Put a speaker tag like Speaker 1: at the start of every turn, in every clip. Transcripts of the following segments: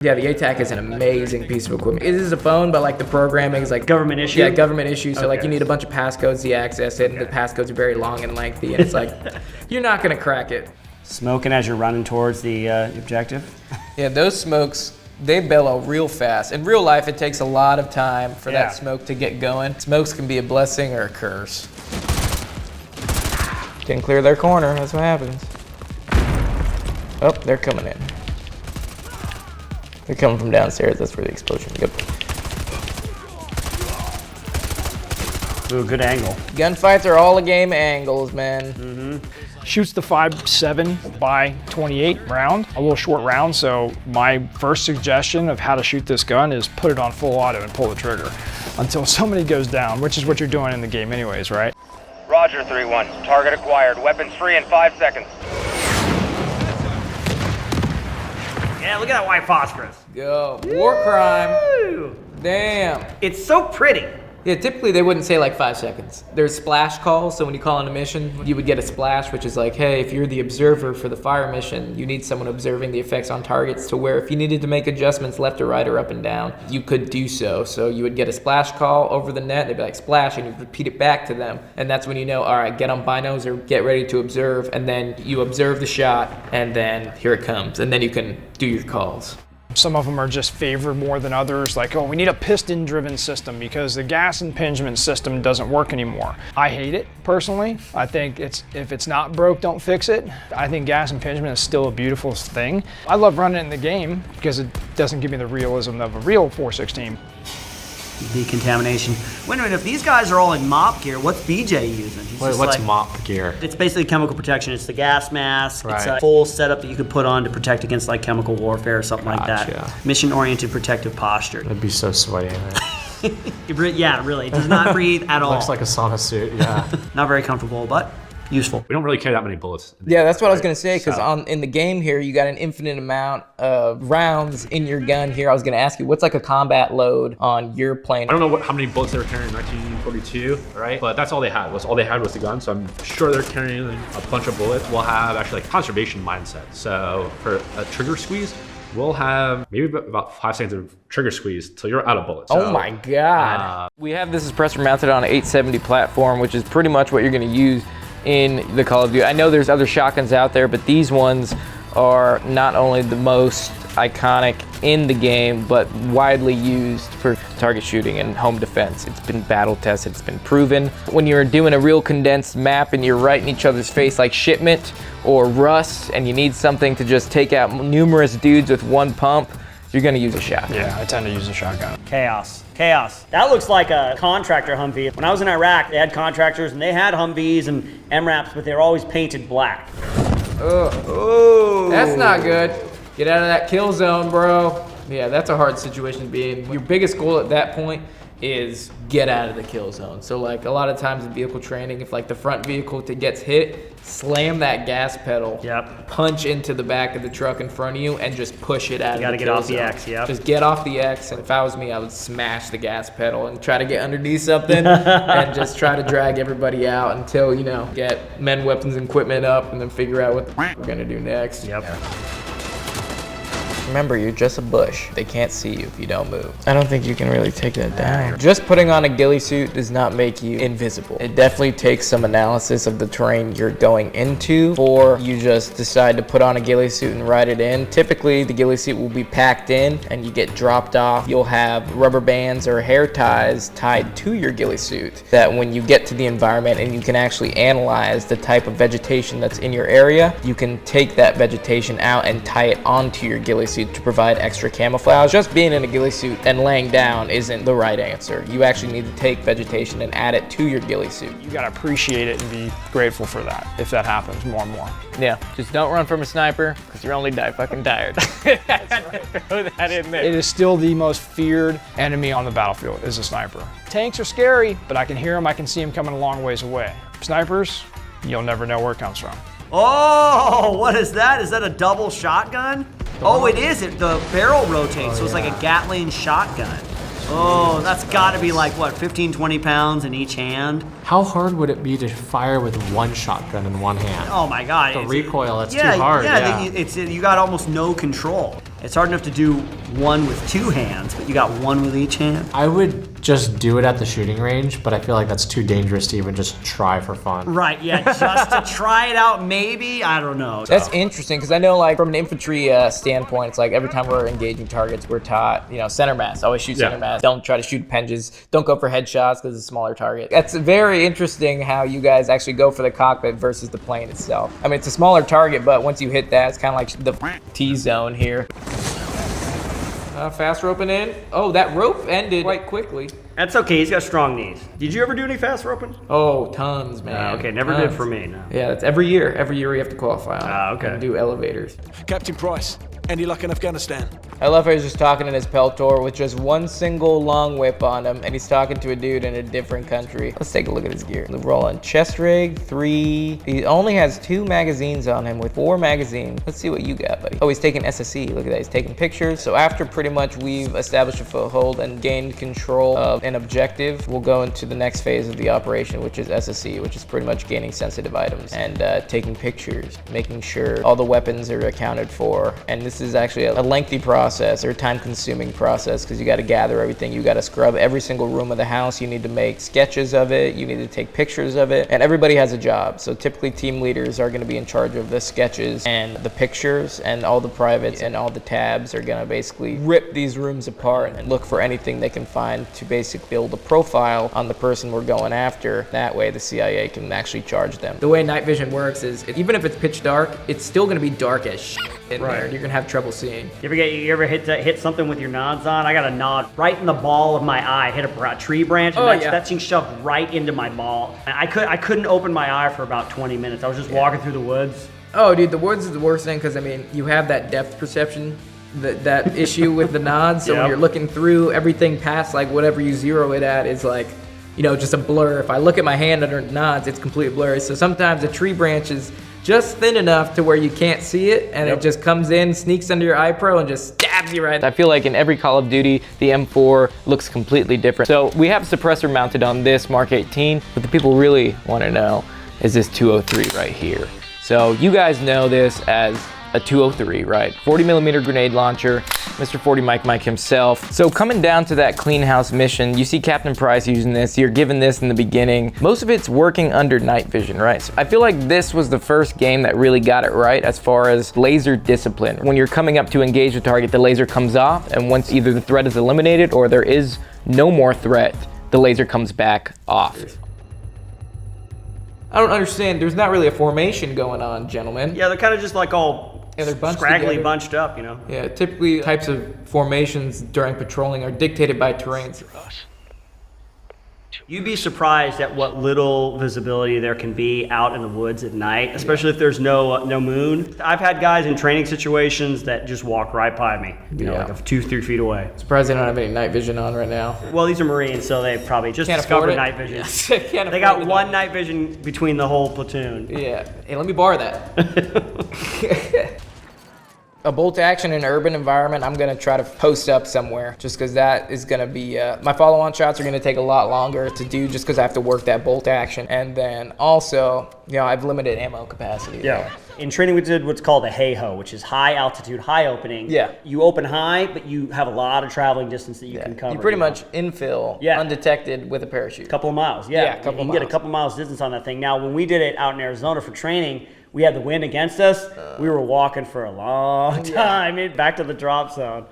Speaker 1: Yeah, the ATAC is an amazing piece of equipment. It is a phone, but like the programming is like
Speaker 2: government issue.
Speaker 1: Yeah, government issue. So like you need a bunch of passcodes to access it, and the passcodes are very long and lengthy, and it's like you're not gonna crack it.
Speaker 2: Smoking as you're running towards the objective.
Speaker 1: Yeah, those smokes, they bellow real fast. In real life, it takes a lot of time for that smoke to get going. Smokes can be a blessing or a curse. Didn't clear their corner, that's what happens. Oh, they're coming in. They're coming from downstairs, that's where the explosion. Yep.
Speaker 2: Ooh, good angle.
Speaker 1: Gunfights are all a game of angles, man.
Speaker 3: Shoots the 5.7 by 28 round, a little short round, so my first suggestion of how to shoot this gun is put it on full auto and pull the trigger until somebody goes down, which is what you're doing in the game anyways, right?
Speaker 4: Roger, 3-1. Target acquired. Weapons free in 5 seconds.
Speaker 2: Yeah, look at that white phosphorus.
Speaker 1: Go. War crime.
Speaker 2: Woo!
Speaker 1: Damn.
Speaker 2: It's so pretty.
Speaker 1: Yeah, typically they wouldn't say like 5 seconds. There's splash calls, so when you call in a mission, you would get a splash, which is like, hey, if you're the observer for the fire mission, you need someone observing the effects on targets to where if you needed to make adjustments left or right or up and down, you could do so. So you would get a splash call over the net, they'd be like splash, and you'd repeat it back to them. And that's when you know, all right, get on binos or get ready to observe, and then you observe the shot, and then here it comes, and then you can do your calls.
Speaker 3: Some of them are just favored more than others, like, oh, we need a piston-driven system because the gas impingement system doesn't work anymore. I hate it, personally. I think if it's not broke, don't fix it. I think gas impingement is still a beautiful thing. I love running it in the game because it doesn't give me the realism of a real 416.
Speaker 2: Decontamination. Wait a minute, if these guys are all in MOP gear, what's BJ using?
Speaker 5: Wait, what's MOP gear?
Speaker 2: It's basically chemical protection. It's the gas mask.
Speaker 5: Right.
Speaker 2: It's a full setup that you could put on to protect against like chemical warfare or something like that. Mission-oriented protective posture.
Speaker 5: I'd be so sweaty in it.
Speaker 2: Yeah, really. It does not breathe at all.
Speaker 5: Looks like a sauna suit, yeah.
Speaker 2: Not very comfortable, but useful.
Speaker 6: We don't really carry that many bullets.
Speaker 1: Yeah, that's what I was gonna say, because in the game here, you got an infinite amount of rounds in your gun here. I was gonna ask you, what's like a combat load on your plane?
Speaker 6: I don't know how many bullets they were carrying in 1942, right? But that's all they had. All they had was the gun, so I'm sure they're carrying a bunch of bullets. We'll have actually like conservation mindset. So for a trigger squeeze, we'll have maybe about 5 seconds of trigger squeeze till you're out of bullets.
Speaker 1: So, oh my God. We have this suppressor mounted on an 870 platform, which is pretty much what you're gonna use in the Call of Duty. I know there's other shotguns out there, but these ones are not only the most iconic in the game, but widely used for target shooting and home defense. It's been battle tested, it's been proven. When you're doing a real condensed map and you're right in each other's face like Shipment or Rust, and you need something to just take out numerous dudes with one pump, you're gonna use a shotgun.
Speaker 3: Yeah, I tend to use a shotgun.
Speaker 2: Chaos. Chaos. That looks like a contractor Humvee. When I was in Iraq, they had contractors and they had Humvees and MRAPs, but they were always painted black.
Speaker 1: Oh, that's not good. Get out of that kill zone, bro. Yeah, that's a hard situation to be in. Your biggest goal at that point is get out of the kill zone. So like a lot of times in vehicle training, if like the front vehicle gets hit, slam that gas pedal, punch into the back of the truck in front of you, and just push it out of the kill zone.
Speaker 2: You gotta get off the X, yep.
Speaker 1: Just get off the X, and if I was me, I would smash the gas pedal and try to get underneath something and just try to drag everybody out until, you know, get men, weapons, and equipment up, and then figure out what we're gonna do next.
Speaker 2: Yep.
Speaker 1: Remember, you're just a bush. They can't see you if you don't move. I don't think you can really take that down. Just putting on a ghillie-suit does not make you invisible. It definitely takes some analysis of the terrain you're going into before you just decide to put on a ghillie-suit and ride it in. Typically, the ghillie-suit will be packed in and you get dropped off. You'll have rubber bands or hair ties tied to your ghillie-suit that when you get to the environment and you can actually analyze the type of vegetation that's in your area, you can take that vegetation out and tie it onto your ghillie-suit to provide extra camouflage. Just being in a ghillie-suit and laying down isn't the right answer. You actually need to take vegetation and add it to your ghillie-suit.
Speaker 3: You gotta appreciate it and be grateful for that if that happens more and more.
Speaker 1: Yeah, just don't run from a sniper because you're only fucking tired. Throw that in there.
Speaker 3: It is still the most feared enemy on the battlefield is a sniper. Tanks are scary, but I can hear them, I can see them coming a long ways away. Snipers, you'll never know where it comes from.
Speaker 2: Oh, what is that? Is that a double shotgun? Oh, it is. The barrel rotates, so it's like a Gatling shotgun. Oh, that's got to be like, what, 15, 20 pounds in each hand?
Speaker 5: How hard would it be to fire with one shotgun in one hand?
Speaker 2: Oh my God.
Speaker 5: The recoil, it's too hard.
Speaker 2: Yeah, you got almost no control. It's hard enough to do one with two hands, but you got one with each hand?
Speaker 5: I would just do it at the shooting range, but I feel like that's too dangerous to even just try for fun.
Speaker 2: Right, yeah, just to try it out maybe, I don't know.
Speaker 1: That's interesting, because I know like from an infantry standpoint, it's like every time we're engaging targets, we're taught, center mass, always shoot center mass. Don't try to shoot penges, don't go for headshots because it's a smaller target. That's very interesting how you guys actually go for the cockpit versus the plane itself. I mean, it's a smaller target, but once you hit that, it's kind of like the T-zone here. Fast roping in. Oh, that rope ended quite quickly.
Speaker 2: That's okay, he's got strong knees. Did you ever do any fast roping?
Speaker 1: Oh, tons, man.
Speaker 2: Okay, never did for me, no.
Speaker 1: Yeah, that's every year. Every year we have to qualify on
Speaker 2: okay.
Speaker 1: and do elevators.
Speaker 7: Captain Price, any luck in Afghanistan?
Speaker 1: I love how he's just talking in his Peltor with just one single long whip on him, and he's talking to a dude in a different country. Let's take a look at his gear. Rolling chest rig, 3. He only has 2 magazines on him with 4 magazines. Let's see what you got, buddy. Oh, he's taking SSE. Look at that. He's taking pictures. So after pretty much we've established a foothold and gained control of an objective, we'll go into the next phase of the operation, which is SSE, which is pretty much gaining sensitive items and taking pictures, making sure all the weapons are accounted for. And this is actually a lengthy process or time-consuming process because you got to gather everything. You got to scrub every single room of the house. You need to make sketches of it. You need to take pictures of it. And everybody has a job. So typically team leaders are going to be in charge of the sketches and the pictures, and all the privates and all the tabs are going to basically rip these rooms apart and look for anything they can find to basically build a profile on the person we're going after. That way the CIA can actually charge them. The way night vision works is even if it's pitch dark, it's still going to be dark as shit in there. You're going to have trouble seeing.
Speaker 2: You ever hit something with your nods on? I got a nod right in the ball of my eye. Hit a tree branch, and that thing shoved right into my ball. I couldn't open my eye for about 20 minutes. I was just walking through the woods.
Speaker 1: Oh, dude, the woods is the worst thing because, I mean, you have that depth perception, that issue with the nods. So when you're looking through, everything past, like, whatever you zero it at is, like, just a blur. If I look at my hand under nods, it's completely blurry. So sometimes a tree branch is just thin enough to where you can't see it, and it just comes in, sneaks under your eye pro, and just stabs you right. I feel like in every Call of Duty, the M4 looks completely different. So we have a suppressor mounted on this Mark 18, but the people really want to know is this 203 right here. So you guys know this as a 203, right? 40mm grenade launcher, Mr. 40 Mike himself. So coming down to that clean house mission, you see Captain Price using this, you're given this in the beginning. Most of it's working under night vision, right? So I feel like this was the first game that really got it right as far as laser discipline. When you're coming up to engage the target, the laser comes off, and once either the threat is eliminated or there is no more threat, the laser comes back off. I don't understand, there's not really a formation going on, gentlemen.
Speaker 2: Yeah, they're kind of just like all
Speaker 1: they're
Speaker 2: scraggly bunched up,
Speaker 1: Yeah, typically types of formations during patrolling are dictated by terrains.
Speaker 2: You'd be surprised at what little visibility there can be out in the woods at night, especially if there's no moon. I've had guys in training situations that just walk right by me, like 2-3 feet away.
Speaker 1: Surprised they don't have any night vision on right now.
Speaker 2: Well, these are Marines, so they probably just
Speaker 1: Can't
Speaker 2: discovered
Speaker 1: afford it.
Speaker 2: night vision.
Speaker 1: Yes,
Speaker 2: they got one night vision between the whole platoon.
Speaker 1: Yeah. Hey, let me borrow that. A bolt action in an urban environment, I'm gonna try to post up somewhere just because that is gonna be, my follow-on shots are gonna take a lot longer to do just because I have to work that bolt action. And then also, I've limited ammo capacity.
Speaker 2: Yeah. In training we did what's called a hey-ho, which is high altitude, high opening.
Speaker 1: Yeah.
Speaker 2: You open high, but you have a lot of traveling distance that you can cover.
Speaker 1: You pretty much infill undetected with a parachute.
Speaker 2: Couple of miles,
Speaker 1: Yeah,
Speaker 2: you can get a couple miles distance on that thing. Now, when we did it out in Arizona for training, we had the wind against us. We were walking for a long time back to the drop zone.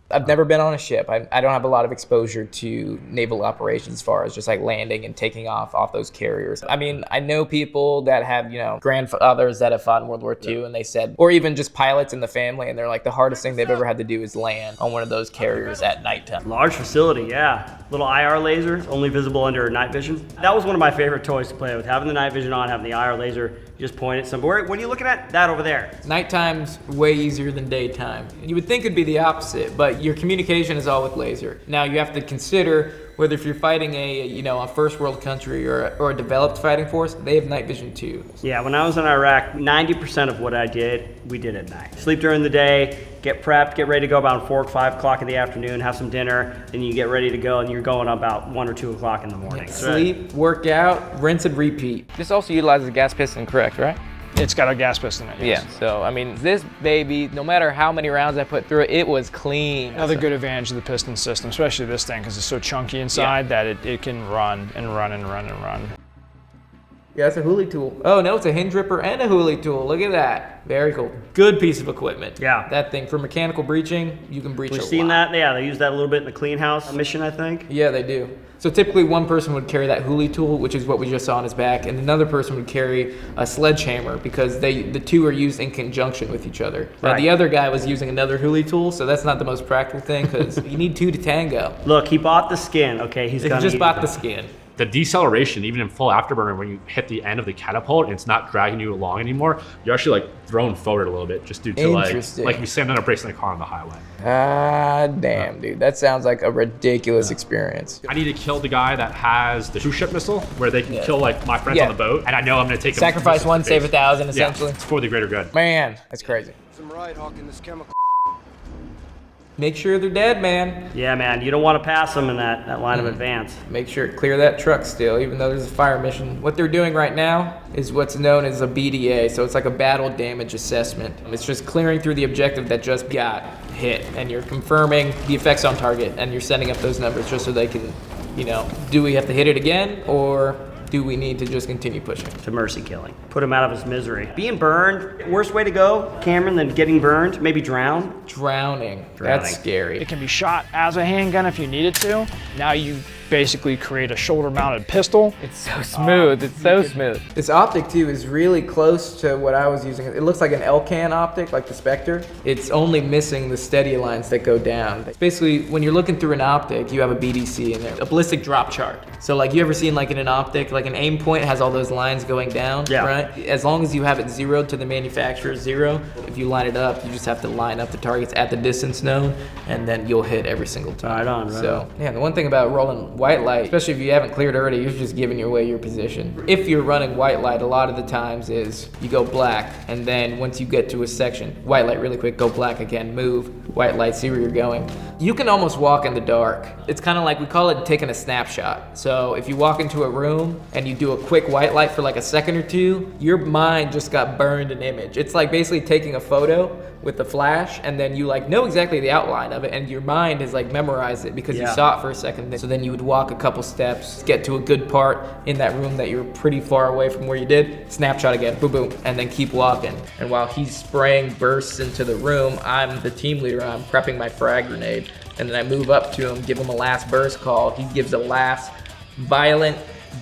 Speaker 1: I've never been on a ship. I don't have a lot of exposure to naval operations as far as just like landing and taking off those carriers. I mean, I know people that have, grandfathers that have fought in World War II and they said, or even just pilots in the family, and they're like, the hardest thing they've ever had to do is land on one of those carriers at nighttime.
Speaker 2: Large facility, yeah. Little IR laser, only visible under night vision. That was one of my favorite toys to play with. Having the night vision on, having the IR laser, you just point it somewhere. What are you looking at? That over there.
Speaker 1: Nighttime's way easier than daytime. You would think it'd be the opposite, but your communication is all with laser. Now you have to consider whether if you're fighting a first world country or a developed fighting force, they have night vision too.
Speaker 2: Yeah, when I was in Iraq, 90% of what I did, we did at night. Sleep during the day, get prepped, get ready to go about 4 or 5 o'clock in the afternoon, have some dinner, then you get ready to go and you're going about 1 or 2 o'clock in the morning.
Speaker 1: Sleep, work out, rinse and repeat. This also utilizes a gas piston, correct, right?
Speaker 3: It's got a gas piston in it. Yes.
Speaker 1: Yeah, so I mean, this baby, no matter how many rounds I put through it, it was clean.
Speaker 3: Another good advantage of the piston system, especially this thing, because it's so chunky inside that it can run and run and run and run.
Speaker 1: Yeah, it's a hoolie tool. Oh no, it's a hinge ripper and a hoolie tool. Look at that. Very cool. Good piece of equipment.
Speaker 2: Yeah.
Speaker 1: That thing, for mechanical breaching, you can breach a lot.
Speaker 2: We've seen that. Yeah, they use that a little bit in the clean house mission, I think.
Speaker 1: Yeah, they do. So typically one person would carry that hoolie tool, which is what we just saw on his back, and another person would carry a sledgehammer because the two are used in conjunction with each other. Now, the other guy was using another hoolie tool, so that's not the most practical thing because you need two to tango.
Speaker 2: Look, he bought the skin. Okay, he's
Speaker 1: He just bought the skin.
Speaker 6: The deceleration, even in full afterburner, when you hit the end of the catapult and it's not dragging you along anymore, you're actually like thrown forward a little bit just due to like you slammed on a brakes in a car on the highway.
Speaker 1: Ah, damn, dude. That sounds like a ridiculous experience.
Speaker 6: I need to kill the guy that has the cruise ship missile where they can kill like my friends on the boat, and I know I'm going to take
Speaker 1: Sacrifice one, save 1,000, essentially.
Speaker 6: Yeah, it's for the greater good.
Speaker 1: Man, that's crazy.
Speaker 7: Some ride hawking this chemical.
Speaker 1: Make sure they're dead, man.
Speaker 2: Yeah, man, you don't want to pass them in that line of advance.
Speaker 1: Make sure to clear that truck still, even though there's a fire mission. What they're doing right now is what's known as a BDA, so it's like a battle damage assessment. It's just clearing through the objective that just got hit, and you're confirming the effects on target, and you're setting up those numbers just so they can, you know, do we have to hit it again, or do we need to just continue pushing?
Speaker 2: To mercy killing. Put him out of his misery. Being burned, worst way to go, Cameron, than getting burned, maybe drown.
Speaker 1: Drowning. That's scary.
Speaker 3: It can be shot as a handgun if you need it to. Now you basically create a shoulder-mounted pistol.
Speaker 1: It's so smooth. It's so smooth. This optic too is really close to what I was using. It looks like an L-can optic, like the Spectre. It's only missing the steady lines that go down. It's basically, when you're looking through an optic, you have a BDC in there, a ballistic drop chart. So like you ever seen like in an optic, like an aim point has all those lines going down, right? As long as you have it zeroed to the manufacturer's zero, if you line it up, you just have to line up the targets at the distance known, and then you'll hit every single time.
Speaker 2: Right on, right
Speaker 1: So yeah, the one thing about rolling white light, especially if you haven't cleared already, you're just giving away your position. If you're running white light, a lot of the times is you go black, and then once you get to a section, white light really quick, go black again, move, white light, see where you're going. You can almost walk in the dark. It's kind of like, we call it taking a snapshot. So if you walk into a room and you do a quick white light for like a second or two, your mind just got burned an image. It's like basically taking a photo with the flash, and then you like know exactly the outline of it, and your mind has like memorized it because you saw it for a second. So then you would walk a couple steps, get to a good part in that room that you're pretty far away from where you did, snapshot again, boom, boom, and then keep walking. And while he's spraying bursts into the room, I'm the team leader, I'm prepping my frag grenade. And then I move up to him, give him a last burst call. He gives a last violent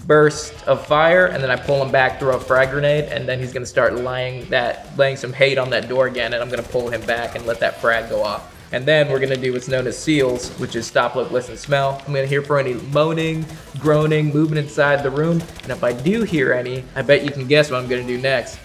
Speaker 1: burst of fire, and then I pull him back, throw a frag grenade, and then he's gonna start laying some hate on that door again, and I'm gonna pull him back and let that frag go off. And then we're gonna do what's known as SEALs, which is stop, look, listen, smell. I'm gonna hear for any moaning, groaning, movement inside the room, and if I do hear any, I bet you can guess what I'm gonna do next.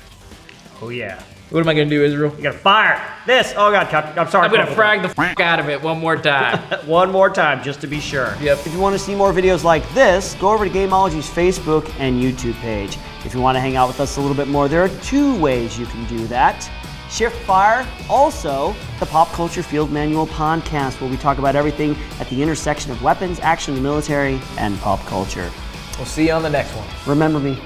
Speaker 2: Oh yeah.
Speaker 1: What am I gonna do, Israel?
Speaker 2: You gotta fire this. Oh God, Captain, I'm sorry.
Speaker 1: I'm gonna frag the f out of it one more time.
Speaker 2: One more time, just to be sure.
Speaker 1: Yep.
Speaker 2: If you want to see more videos like this, go over to Gamology's Facebook and YouTube page. If you want to hang out with us a little bit more, there are two ways you can do that. Shift Fire, also the Pop Culture Field Manual podcast, where we talk about everything at the intersection of weapons, action, the military, and pop culture.
Speaker 1: We'll see you on the next one.
Speaker 2: Remember me.